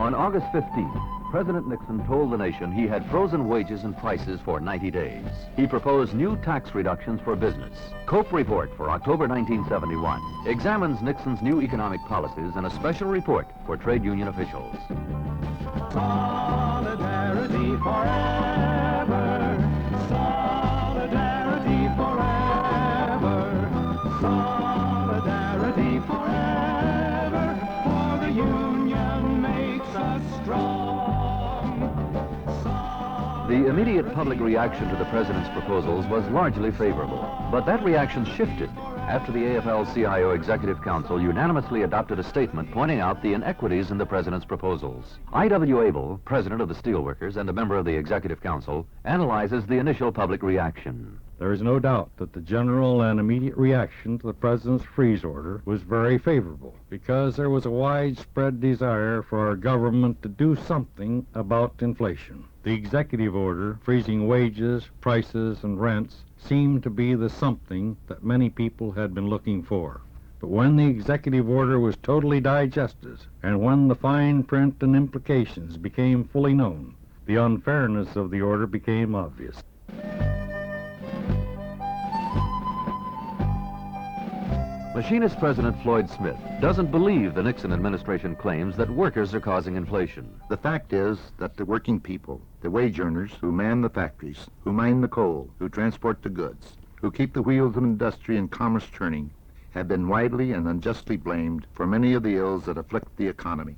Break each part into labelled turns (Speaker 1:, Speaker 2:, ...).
Speaker 1: On August 15th, President Nixon told the nation he had frozen wages and prices for 90 days. He proposed new tax reductions for business. Cope Report for October 1971 examines Nixon's new economic policies in a special report for trade union officials.
Speaker 2: Solidarity forever. Solidarity forever. Solidarity forever. For the union makes us strong.
Speaker 1: The immediate public reaction to the president's proposals was largely favorable, but that reaction shifted after the AFL-CIO Executive Council unanimously adopted a statement pointing out the inequities in the president's proposals. I.W. Abel, president of the Steelworkers and a member of the Executive Council, analyzes the initial public reaction.
Speaker 3: There is no doubt that the general and immediate reaction to the president's freeze order was very favorable because there was a widespread desire for our government to do something about inflation. The executive order freezing wages, prices, and rents seemed to be the something that many people had been looking for. But when the executive order was totally digested, and when the fine print and implications became fully known, the unfairness of the order became obvious.
Speaker 1: Machinist President Floyd Smith doesn't believe the Nixon administration claims that workers are causing inflation.
Speaker 4: The fact is that the working people, the wage earners who man the factories, who mine the coal, who transport the goods, who keep the wheels of industry and commerce turning, have been widely and unjustly blamed for many of the ills that afflict the economy.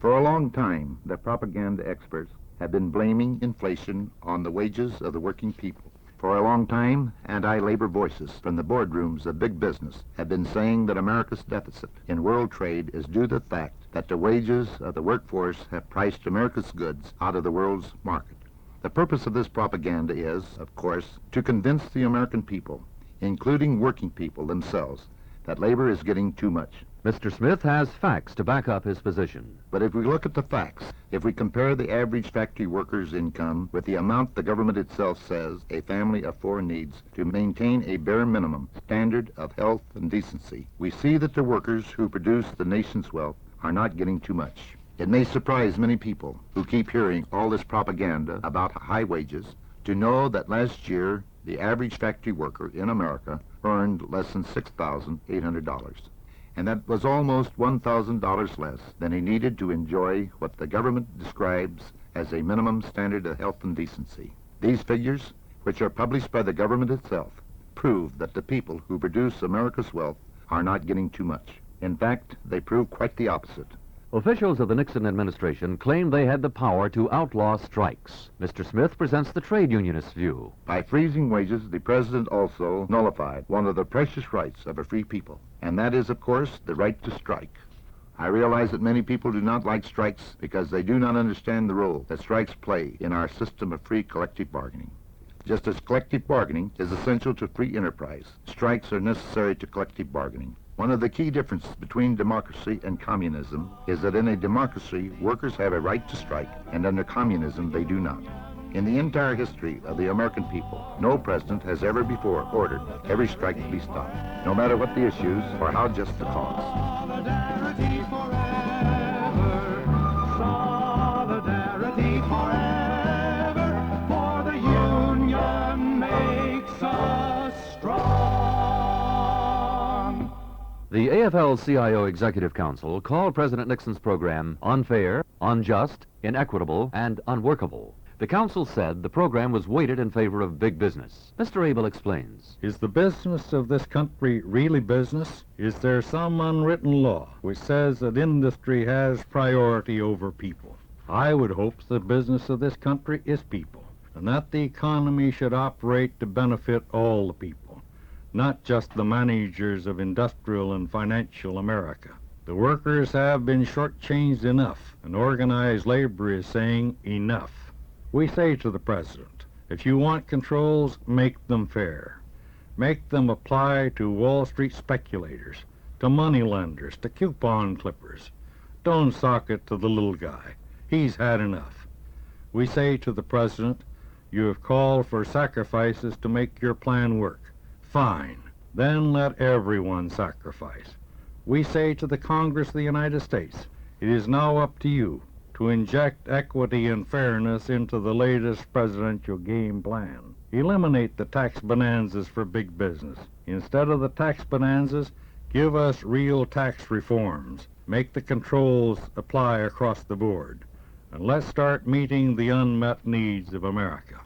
Speaker 4: For a long time, the propaganda experts have been blaming inflation on the wages of the working people. For a long time, anti-labor voices from the boardrooms of big business have been saying that America's deficit in world trade is due to the fact that the wages of the workforce have priced America's goods out of the world's market. The purpose of this propaganda is, of course, to convince the American people, including working people themselves, that labor is getting too much.
Speaker 1: Mr. Smith has facts to back up his position.
Speaker 4: But if we look at the facts, if we compare the average factory worker's income with the amount the government itself says a family of four needs to maintain a bare minimum standard of health and decency, we see that the workers who produce the nation's wealth are not getting too much. It may surprise many people who keep hearing all this propaganda about high wages to know that last year the average factory worker in America earned less than $6,800. And that was almost $1,000 less than he needed to enjoy what the government describes as a minimum standard of health and decency. These figures, which are published by the government itself, prove that the people who produce America's wealth are not getting too much. In fact, they prove quite the opposite.
Speaker 1: Officials of the Nixon administration claimed they had the power to outlaw strikes. Mr. Smith presents the trade unionist's view.
Speaker 4: By freezing wages, the president also nullified one of the precious rights of a free people, and that is, of course, the right to strike. I realize that many people do not like strikes because they do not understand the role that strikes play in our system of free collective bargaining. Just as collective bargaining is essential to free enterprise, strikes are necessary to collective bargaining. One of the key differences between democracy and communism is that in a democracy, workers have a right to strike, and under communism, they do not. In the entire history of the American people, no president has ever before ordered every strike to be stopped, no matter what the issues or how just the cause.
Speaker 2: Solidarity forever. Solidarity forever. For the union makes us strong.
Speaker 1: The AFL-CIO Executive Council called President Nixon's program unfair, unjust, inequitable, and unworkable. The council said the program was weighted in favor of big business. Mr. Abel explains.
Speaker 3: Is the business of this country really business? Is there some unwritten law which says that industry has priority over people? I would hope the business of this country is people, and that the economy should operate to benefit all the people, not just the managers of industrial and financial America. The workers have been shortchanged enough, and organized labor is saying enough. We say to the president, if you want controls, make them fair. Make them apply to Wall Street speculators, to money lenders, to coupon clippers. Don't sock it to the little guy. He's had enough. We say to the president, you have called for sacrifices to make your plan work. Fine. Then let everyone sacrifice. We say to the Congress of the United States, it is now up to you. to inject equity and fairness into the latest presidential game plan. Eliminate the tax bonanzas for big business. Instead of the tax bonanzas, give us real tax reforms. Make the controls apply across the board. And let's start meeting the unmet needs of America.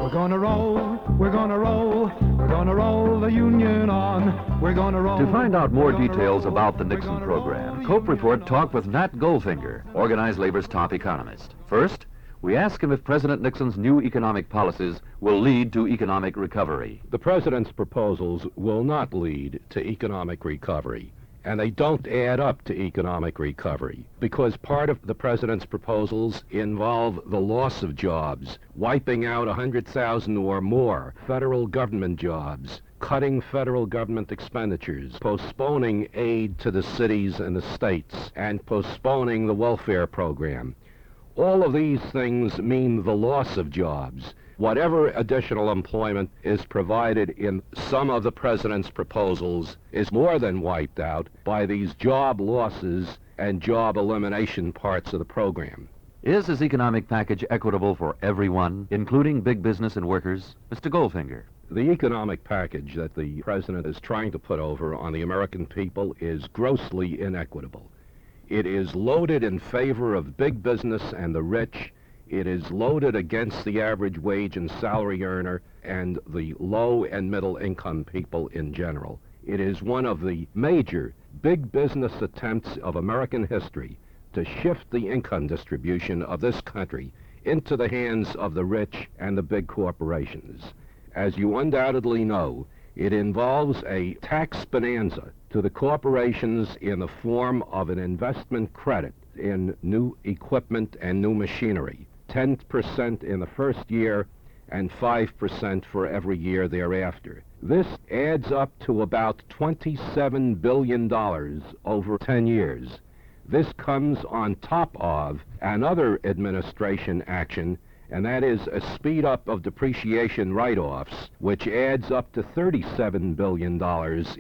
Speaker 2: We're gonna roll, we're gonna roll, we're gonna roll the Union on. We're gonna roll.
Speaker 1: To find out more
Speaker 2: we're gonna
Speaker 1: details
Speaker 2: roll,
Speaker 1: about the
Speaker 2: we're
Speaker 1: Nixon
Speaker 2: gonna roll
Speaker 1: program,
Speaker 2: the
Speaker 1: Cope Report
Speaker 2: Union
Speaker 1: talked
Speaker 2: on.
Speaker 1: with Nat Goldfinger, organized labor's top economist. First, we ask him if President Nixon's new economic policies will lead to economic recovery.
Speaker 5: The president's proposals will not lead to economic recovery, and they don't add up to economic recovery, because part of the president's proposals involve the loss of jobs, wiping out 100,000 or more federal government jobs, cutting federal government expenditures, postponing aid to the cities and the states, and postponing the welfare program. All of these things mean the loss of jobs. Whatever additional employment is provided in some of the president's proposals is more than wiped out by these job losses and job elimination parts of the program.
Speaker 1: Is his economic package equitable for everyone, including big business and workers? Mr. Goldfinger.
Speaker 5: The economic package that the president is trying to put over on the American people is grossly inequitable. It is loaded in favor of big business and the rich. It is loaded against the average wage and salary earner and the low and middle income people in general. It is one of the major big business attempts of American history to shift the income distribution of this country into the hands of the rich and the big corporations. As you undoubtedly know, it involves a tax bonanza to the corporations in the form of an investment credit in new equipment and new machinery, 10% in the first year and 5% for every year thereafter. This adds up to about $27 billion over 10 years. This comes on top of another administration action, and that is a speed up of depreciation write-offs, which adds up to $37 billion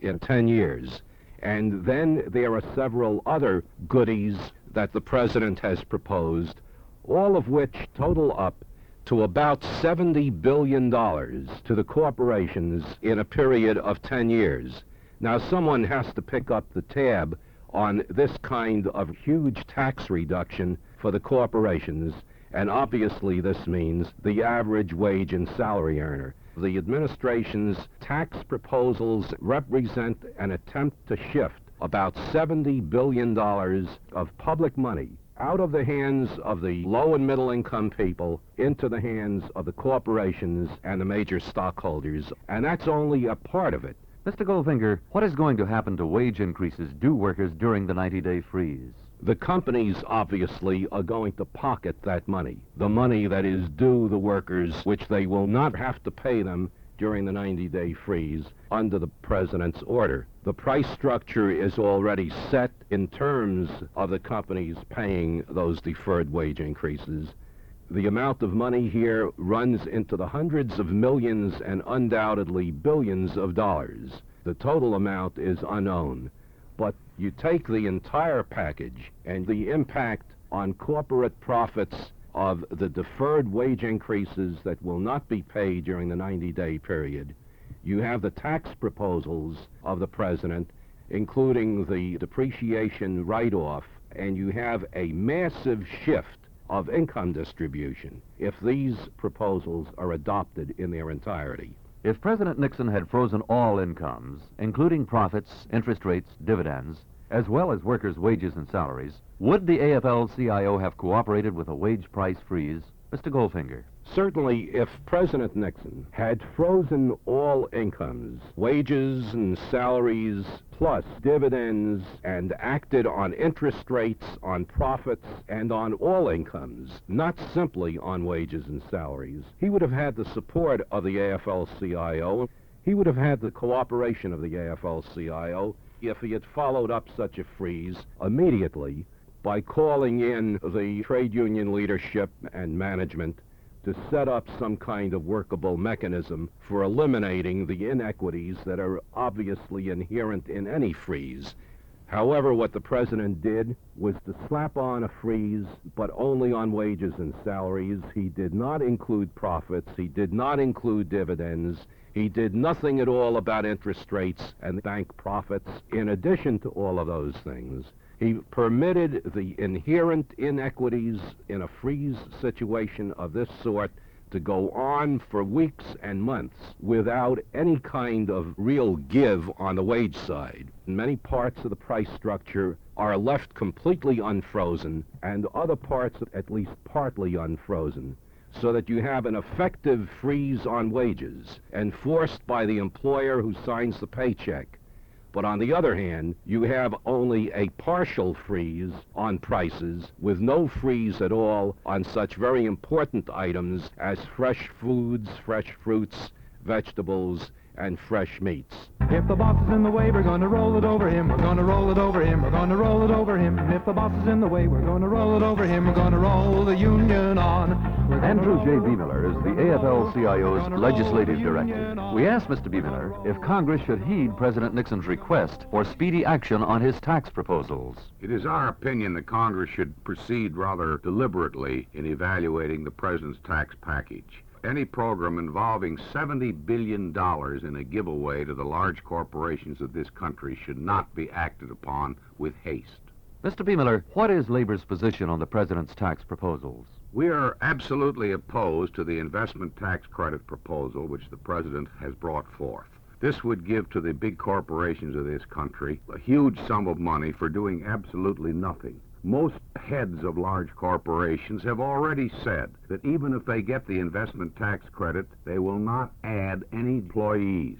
Speaker 5: in 10 years. And then there are several other goodies that the president has proposed, all of which total up to about $70 billion to the corporations in a period of 10 years. Now, someone has to pick up the tab on this kind of huge tax reduction for the corporations, and obviously this means the average wage and salary earner. The administration's tax proposals represent an attempt to shift about $70 billion of public money out of the hands of the low and middle income people into the hands of the corporations and the major stockholders, and that's only a part of it.
Speaker 1: Mr. Goldfinger, what is going to happen to wage increases due workers during the 90-day freeze?
Speaker 5: The companies obviously are going to pocket that money, the money that is due the workers, which they will not have to pay them during the 90-day freeze under the president's order. The price structure is already set in terms of the companies paying those deferred wage increases. The amount of money here runs into the hundreds of millions and undoubtedly billions of dollars. The total amount is unknown. But you take the entire package and the impact on corporate profits of the deferred wage increases that will not be paid during the 90-day period. You have the tax proposals of the president, including the depreciation write-off, and you have a massive shift of income distribution if these proposals are adopted in their entirety.
Speaker 1: If President Nixon had frozen all incomes, including profits, interest rates, dividends, as well as workers' wages and salaries, would the AFL-CIO have cooperated with a wage price freeze? Mr. Goldfinger.
Speaker 5: Certainly, if President Nixon had frozen all incomes, wages and salaries, plus dividends, and acted on interest rates, on profits, and on all incomes, not simply on wages and salaries, he would have had the support of the AFL-CIO. He would have had the cooperation of the AFL-CIO if he had followed up such a freeze immediately by calling in the trade union leadership and management to set up some kind of workable mechanism for eliminating the inequities that are obviously inherent in any freeze. However, what the president did was to slap on a freeze, but only on wages and salaries. He did not include profits. He did not include dividends. He did nothing at all about interest rates and bank profits. In addition to all of those things, he permitted the inherent inequities in a freeze situation of this sort to go on for weeks and months without any kind of real give on the wage side. Many parts of the price structure are left completely unfrozen, and other parts at least partly unfrozen, so that you have an effective freeze on wages enforced by the employer who signs the paycheck. But on the other hand, you have only a partial freeze on prices with no freeze at all on such very important items as fresh foods, fresh fruits, vegetables, and fresh meats.
Speaker 2: If the boss is in the way, we're gonna roll it over him. We're gonna roll it over him. We're gonna roll it over him. And if the boss is in the way, we're gonna roll it over him. We're gonna roll the union on.
Speaker 1: Andrew J. Biemiller is the AFL-CIO's legislative director. We asked Mr. Biemiller if Congress should heed President Nixon's request for speedy action on his tax proposals.
Speaker 6: It is our opinion that Congress should proceed rather deliberately in evaluating the president's tax package. Any program involving $70 billion in a giveaway to the large corporations of this country should not be acted upon with haste.
Speaker 1: Mr. Biemiller, what is Labor's position on the president's tax proposals?
Speaker 6: We are absolutely opposed to the investment tax credit proposal which the president has brought forth. This would give to the big corporations of this country a huge sum of money for doing absolutely nothing. Most heads of large corporations have already said that even if they get the investment tax credit, they will not add any employees.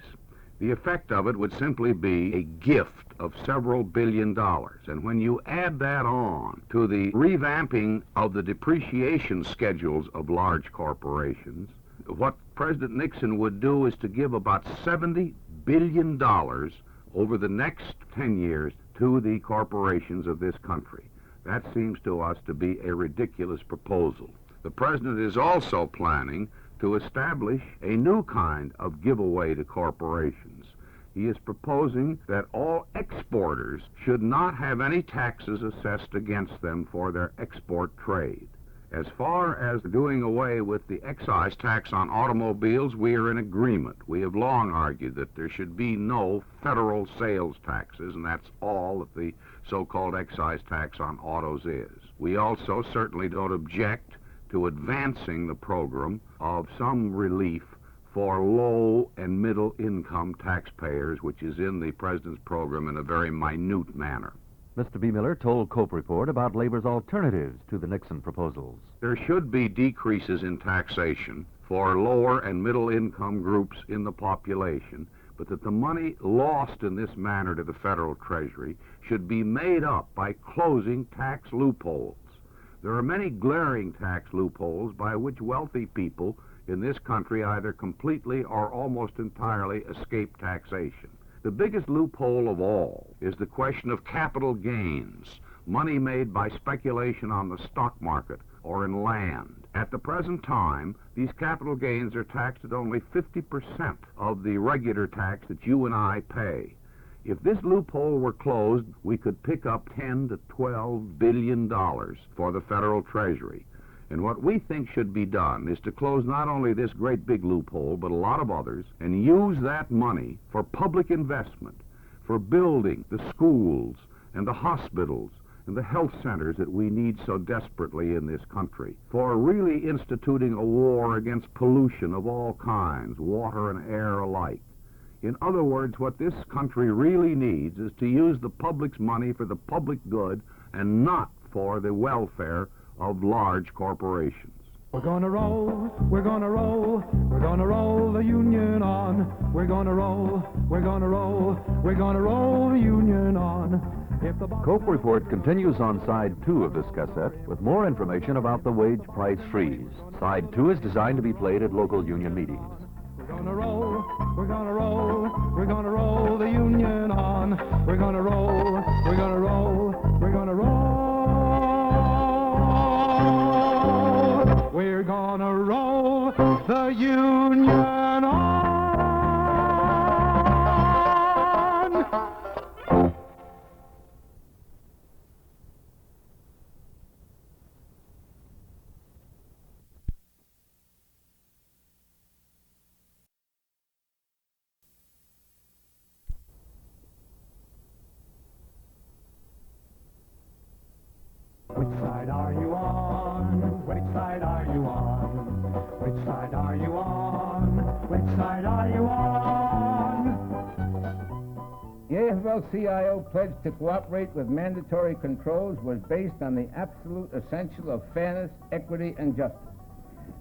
Speaker 6: The effect of it would simply be a gift of several $billion. And when you add that on to the revamping of the depreciation schedules of large corporations, what President Nixon would do is to give about $70 billion over the next 10 years to the corporations of this country. That seems to us to be a ridiculous proposal. The president is also planning to establish a new kind of giveaway to corporations. He is proposing that all exporters should not have any taxes assessed against them for their export trade. As far as doing away with the excise tax on automobiles, we are in agreement. We have long argued that there should be no federal sales taxes, and that's all that the so-called excise tax on autos is. We also certainly don't object to advancing the program of some relief for low and middle income taxpayers, which is in the president's program in a very minute manner.
Speaker 1: Mr. Biemiller told Cope Report about Labor's alternatives to the Nixon proposals.
Speaker 6: There should be decreases in taxation for lower and middle income groups in the population, but that the money lost in this manner to the federal treasury should be made up by closing tax loopholes. There are many glaring tax loopholes by which wealthy people in this country either completely or almost entirely escape taxation. The biggest loophole of all is the question of capital gains, money made by speculation on the stock market or in land. At the present time, these capital gains are taxed at only 50% of the regular tax that you and I pay. If this loophole were closed, we could pick up $10 to $12 billion for the federal treasury. And what we think should be done is to close not only this great big loophole, but a lot of others, and use that money for public investment, for building the schools and the hospitals and the health centers that we need so desperately in this country, for really instituting a war against pollution of all kinds, water and air alike. In other words, what this country really needs is to use the public's money for the public good and not for the welfare of large corporations.
Speaker 2: We're gonna roll, we're gonna roll, we're gonna roll the union on. We're gonna roll, we're gonna roll, we're gonna roll the union on. If the
Speaker 1: Cope Report continues on Side 2 of this cassette with more information about the wage price freeze. Side 2 is designed to be played at local union meetings.
Speaker 2: We're gonna roll, we're gonna roll, we're gonna roll the union on. We're gonna roll, we're gonna roll, we're gonna roll. We're gonna roll the union on. side are you on? Which side are you on? Which side are you on? Which side are you on?
Speaker 7: The AFL-CIO pledge to cooperate with mandatory controls was based on the absolute essential of fairness, equity, and justice.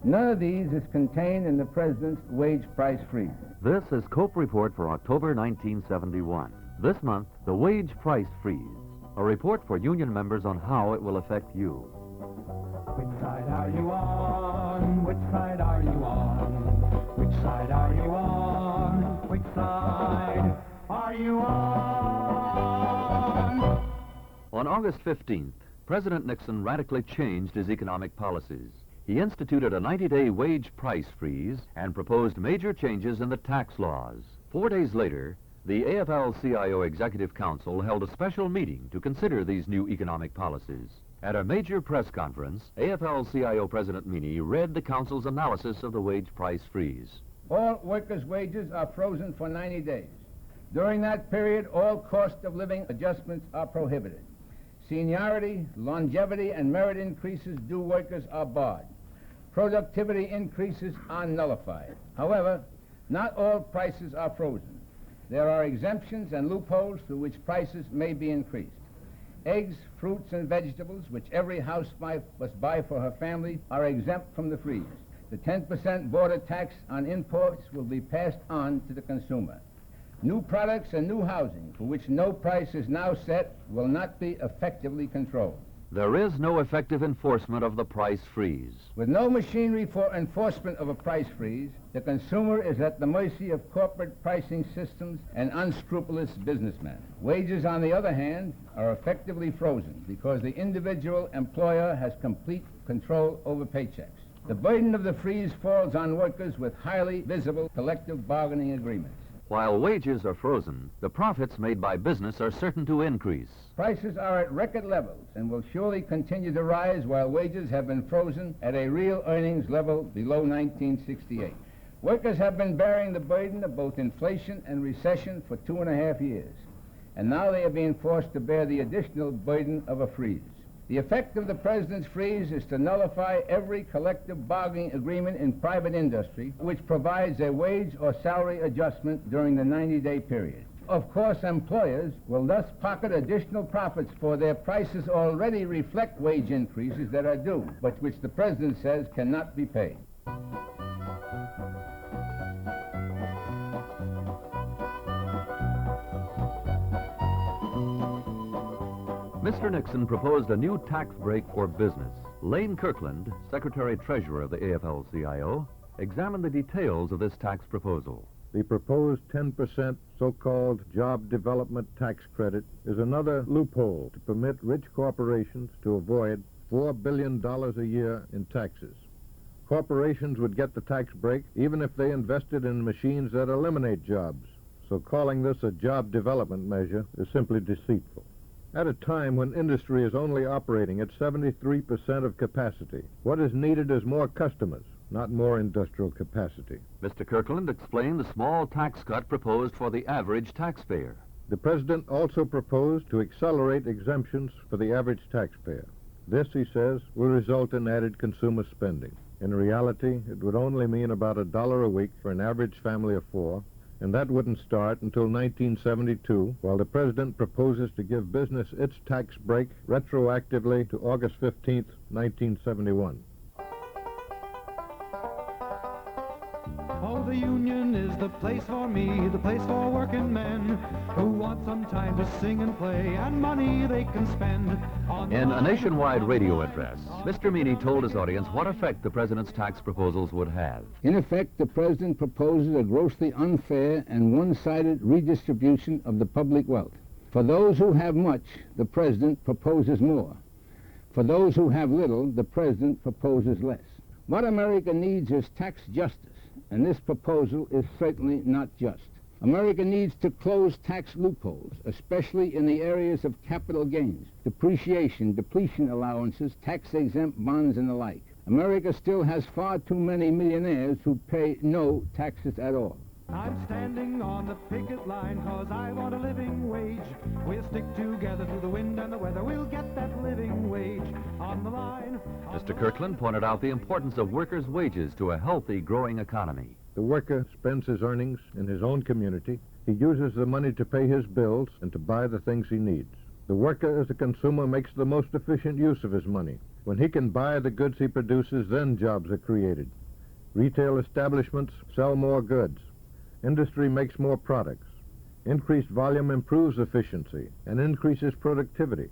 Speaker 7: None of these is contained in the President's wage price freeze.
Speaker 1: This is COPE Report for October 1971. This month, the wage price freeze, a report for union members on how it will affect you.
Speaker 2: Which side are you on? Which side are you on? Which side are you on? Which side are you on?
Speaker 1: On August 15th, President Nixon radically changed his economic policies. He instituted a 90-day wage price freeze and proposed major changes in the tax laws. 4 days later, the AFL-CIO Executive Council held a special meeting to consider these new economic policies. At a major press conference, AFL-CIO President Meany read the council's analysis of the wage price freeze.
Speaker 7: All workers' wages are frozen for 90 days. During that period, all cost of living adjustments are prohibited. Seniority, longevity, and merit increases due workers are barred. Productivity increases are nullified. However, not all prices are frozen. There are exemptions and loopholes through which prices may be increased. Eggs, fruits, and vegetables, which every housewife must buy for her family, are exempt from the freeze. The 10% border tax on imports will be passed on to the consumer. New products and new housing, for which no price is now set, will not be effectively controlled.
Speaker 1: There is no effective enforcement of the price freeze.
Speaker 7: With no machinery for enforcement of a price freeze, the consumer is at the mercy of corporate pricing systems and unscrupulous businessmen. Wages, on the other hand, are effectively frozen because the individual employer has complete control over paychecks. The burden of the freeze falls on workers with highly visible collective bargaining agreements.
Speaker 1: While wages are frozen, the profits made by business are certain to increase.
Speaker 7: Prices are at record levels and will surely continue to rise while wages have been frozen at a real earnings level below 1968. Workers have been bearing the burden of both inflation and recession for 2.5 years, and now they are being forced to bear the additional burden of a freeze. The effect of the President's freeze is to nullify every collective bargaining agreement in private industry which provides a wage or salary adjustment during the 90-day period. Of course, employers will thus pocket additional profits, for their prices already reflect wage increases that are due, but which the President says cannot be paid.
Speaker 1: Mr. Nixon proposed a new tax break for business. Lane Kirkland, Secretary-Treasurer of the AFL-CIO, examined the details of this tax proposal.
Speaker 3: The proposed 10% so-called job development tax credit is another loophole to permit rich corporations to avoid $4 billion a year in taxes. Corporations would get the tax break even if they invested in machines that eliminate jobs. So calling this a job development measure is simply deceitful. At a time when industry is only operating at 73% of capacity, what is needed is more customers, not more industrial capacity.
Speaker 1: Mr. Kirkland explained the small tax cut proposed for the average taxpayer.
Speaker 3: The President also proposed to accelerate exemptions for the average taxpayer. This, he says, will result in added consumer spending. In reality, it would only mean about $1 a week for an average family of 4, and that wouldn't start until 1972, while the President proposes to give business its tax break retroactively to August 15th, 1971.
Speaker 2: Oh, the union is the place for me, the place for working men who want some time to sing and play and money they can spend on...
Speaker 1: In a nationwide radio address, Mr. Meany told his audience what effect the President's tax proposals would have.
Speaker 7: In effect, the President proposes a grossly unfair and one-sided redistribution of the public wealth. For those who have much, the President proposes more. For those who have little, the President proposes less. What America needs is tax justice, and this proposal is certainly not just. America needs to close tax loopholes, especially in the areas of capital gains, depreciation, depletion allowances, tax-exempt bonds, and the like. America still has far too many millionaires who pay no taxes at all.
Speaker 2: I'm standing on the picket line 'cause I want a living wage. We'll stick together through the wind and the weather. We'll get that living wage. on the line.
Speaker 1: Mr. Kirkland pointed out the importance of workers' wages to a healthy, growing economy.
Speaker 8: The worker spends his earnings in his own community. He uses the money to pay his bills and to buy the things he needs. The worker, as a consumer, makes the most efficient use of his money. When he can buy the goods he produces, then jobs are created. Retail establishments sell more goods. Industry makes more products. Increased volume improves efficiency and increases productivity,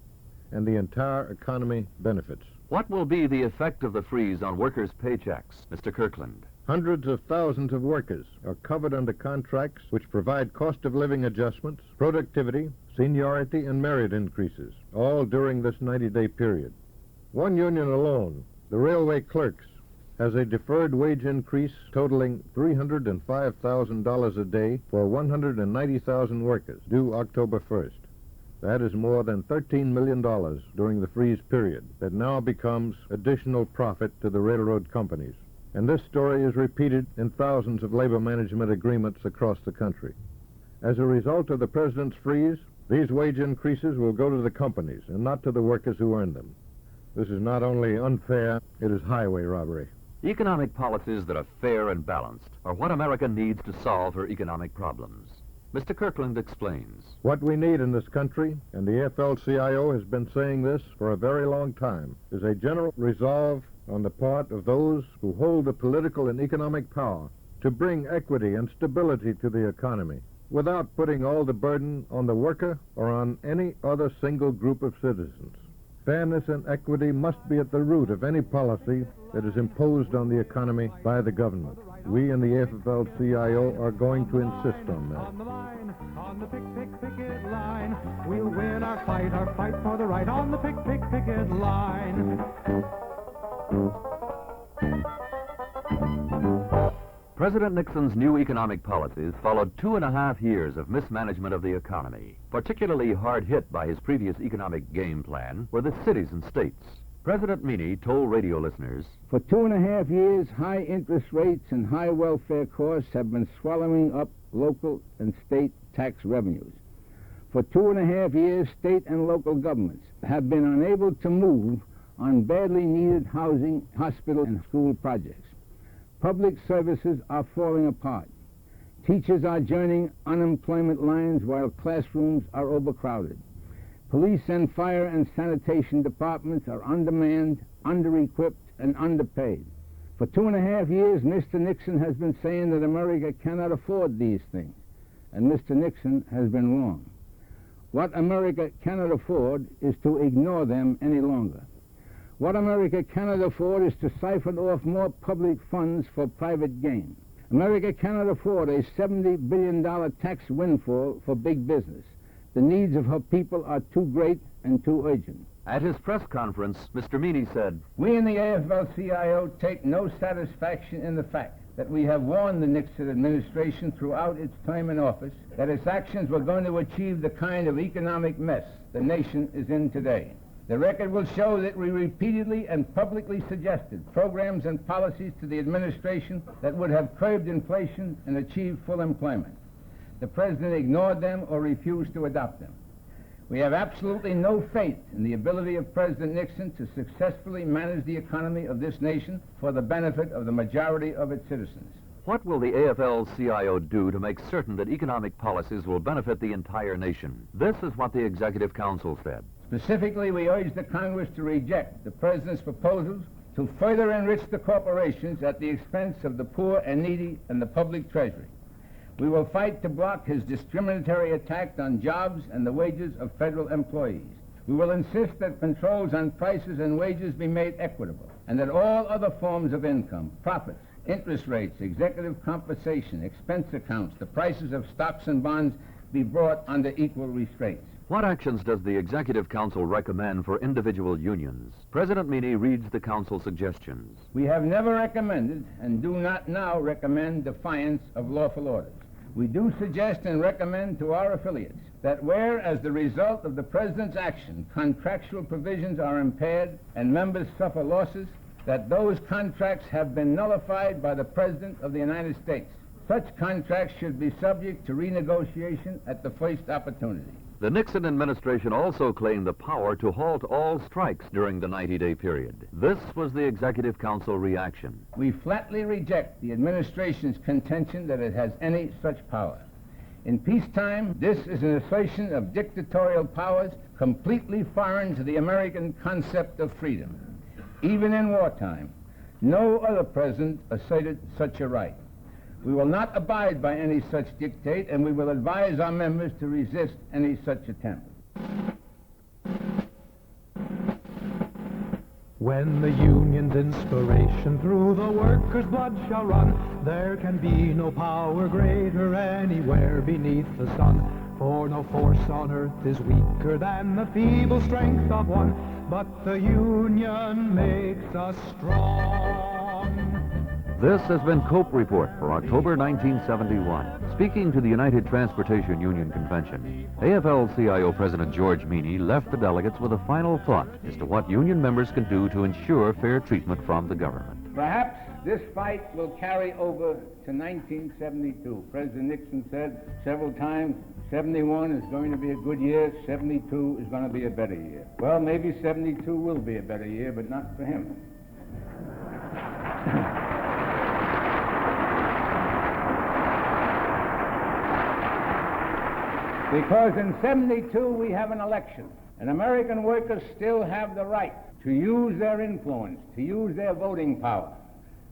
Speaker 8: and the entire economy benefits.
Speaker 1: What will be the effect of the freeze on workers' paychecks, Mr. Kirkland?
Speaker 8: Hundreds of thousands of workers are covered under contracts which provide cost of living adjustments, productivity, seniority, and merit increases, all during this 90-day period. One union alone, the railway clerks, has a deferred wage increase totaling $305,000 a day for 190,000 workers due October 1st. That is more than $13 million during the freeze period that now becomes additional profit to the railroad companies. And this story is repeated in thousands of labor management agreements across the country. As a result of the president's freeze, these wage increases will go to the companies and not to the workers who earn them. This is not only unfair, it is highway robbery.
Speaker 1: Economic policies that are fair and balanced are what America needs to solve her economic problems. Mr. Kirkland explains.
Speaker 8: What we need in this country, and the AFL-CIO has been saying this for a very long time, is a general resolve on the part of those who hold the political and economic power to bring equity and stability to the economy without putting all the burden on the worker or on any other single group of citizens. Fairness and equity must be at the root of any policy that is imposed on the economy by the government. We in the AFL-CIO are going to insist on that.
Speaker 2: On the line, on the picket line. We'll win our fight for the right on the picket line.
Speaker 1: President Nixon's new economic policies followed 2.5 years of mismanagement of the economy. Particularly hard hit by his previous economic game plan were the cities and states. President Meany told radio listeners,
Speaker 7: For 2.5 years, high interest rates and high welfare costs have been swallowing up local and state tax revenues. For 2.5 years, state and local governments have been unable to move on badly needed housing, hospital, and school projects. Public services are falling apart. Teachers are joining unemployment lines while classrooms are overcrowded. Police and fire and sanitation departments are undermanned, under-equipped, and underpaid. For 2.5 years, Mr. Nixon has been saying that America cannot afford these things, and Mr. Nixon has been wrong. What America cannot afford is to ignore them any longer. What America cannot afford is to siphon off more public funds for private gain. America cannot afford a $70 billion tax windfall for big business. The needs of her people are too great and too urgent.
Speaker 1: At his press conference, Mr. Meany said,
Speaker 7: We in the AFL-CIO take no satisfaction in the fact that we have warned the Nixon administration throughout its term in office that its actions were going to achieve the kind of economic mess the nation is in today. The record will show that we repeatedly and publicly suggested programs and policies to the administration that would have curbed inflation and achieved full employment. The president ignored them or refused to adopt them. We have absolutely no faith in the ability of President Nixon to successfully manage the economy of this nation for the benefit of the majority of its citizens.
Speaker 1: what will the AFL-CIO do to make certain that economic policies will benefit the entire nation? This is what the Executive Council said.
Speaker 7: Specifically, we urge the Congress to reject the President's proposals to further enrich the corporations at the expense of the poor and needy and the public treasury. We will fight to block his discriminatory attack on jobs and the wages of federal employees. We will insist that controls on prices and wages be made equitable, and that all other forms of income, profits, interest rates, executive compensation, expense accounts, the prices of stocks and bonds be brought under equal restraints.
Speaker 1: What actions does the Executive Council recommend for individual unions? President Meany reads the Council suggestions.
Speaker 7: We have never recommended and do not now recommend defiance of lawful orders. We do suggest and recommend to our affiliates that where, as the result of the President's action, contractual provisions are impaired and members suffer losses, that those contracts have been nullified by the President of the United States. Such contracts should be subject to renegotiation at the first opportunity.
Speaker 1: The Nixon administration also claimed the power to halt all strikes during the 90-day period. This was the Executive Council reaction.
Speaker 7: We flatly reject the administration's contention that it has any such power. In peacetime, this is an assertion of dictatorial powers completely foreign to the American concept of freedom. Even in wartime, no other president asserted such a right. We will not abide by any such dictate, and we will advise our members to resist any such attempt.
Speaker 2: When the Union's inspiration through the workers' blood shall run, there can be no power greater anywhere beneath the sun. For no force on earth is weaker than the feeble strength of one, but the Union makes us strong.
Speaker 1: This has been Cope Report for October 1971. Speaking to the United Transportation Union Convention, AFL-CIO President George Meany left the delegates with a final thought as to what union members can do to ensure fair treatment from the government.
Speaker 7: Perhaps this fight will carry over to 1972. President Nixon said several times, 71 is going to be a good year, 72 is going to be a better year. Well, maybe 72 will be a better year, but not for him. Because in 72 we have an election, and American workers still have the right to use their influence, to use their voting power.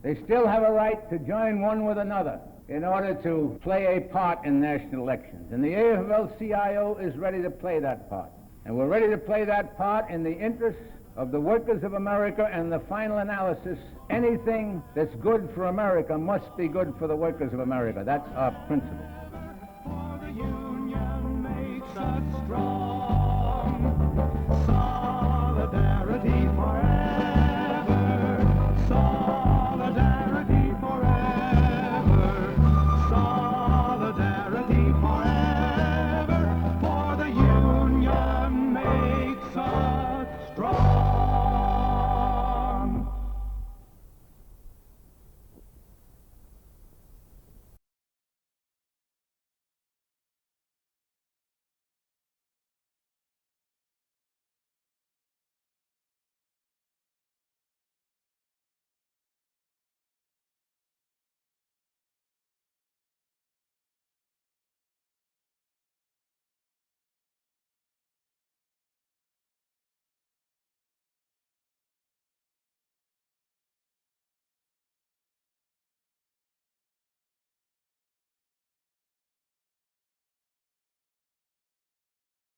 Speaker 7: They still have a right to join one with another in order to play a part in national elections. And the AFL-CIO is ready to play that part. And we're ready to play that part in the interests of the workers of America, and the final analysis, anything that's good for America must be good for the workers of America. That's our principle.